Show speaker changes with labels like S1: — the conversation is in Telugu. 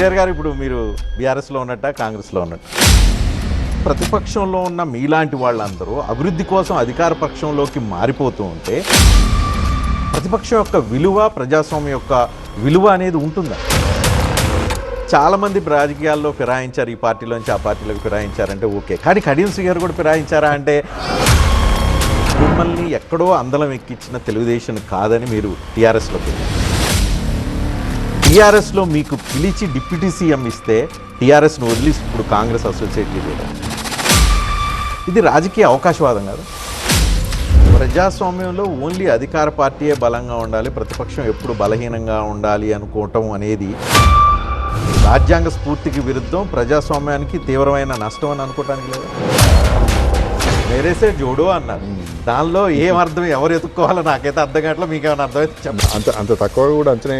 S1: శ్రీహరి గారు, ఇప్పుడు మీరు బీఆర్ఎస్లో ఉన్నట్ట, కాంగ్రెస్లో ఉన్నట్టు? ప్రతిపక్షంలో ఉన్న మీలాంటి వాళ్ళందరూ అభివృద్ధి కోసం అధికార పక్షంలోకి మారిపోతూ ఉంటే ప్రతిపక్షం యొక్క విలువ, ప్రజాస్వామ్యం యొక్క విలువ అనేది ఉంటుందా? చాలామంది రాజకీయాల్లో ఫిరాయించారు, ఈ పార్టీలోంచి ఆ పార్టీలోకి ఫిరాయించారంటే ఓకే, కానీ కడియం శ్రీహరి కూడా ఫిరాయించారా అంటే మిమ్మల్ని ఎక్కడో అందలం ఎక్కించిన తెలుగుదేశం కాదని మీరు టీఆర్ఎస్లోకి వెళ్ళారు. టీఆర్ఎస్లో మీకు పిలిచి డిప్యూటీ సీఎం ఇస్తే టీఆర్ఎస్ను వదిలి ఇప్పుడు కాంగ్రెస్ అసోసియేట్ లీడర్. ఇది రాజకీయ అవకాశవాదం కాదు. ప్రజాస్వామ్యంలో ఓన్లీ అధికార పార్టీయే బలంగా ఉండాలి, ప్రతిపక్షం ఎప్పుడు బలహీనంగా ఉండాలి అనుకోవటం అనేది రాజ్యాంగ స్ఫూర్తికి విరుద్ధం, ప్రజాస్వామ్యానికి తీవ్రమైన నష్టం అని అనుకోవటానికి లేదు. వేరేసే జోడో అన్నారు, దానిలో ఏం అర్థం, ఎవరు ఎత్తుక్కోవాలో నాకైతే అర్థం కావట్లేదు. మీకేమైనా అర్థమైతే చెప్పండి.
S2: అంత తక్కువ కూడా అంచనా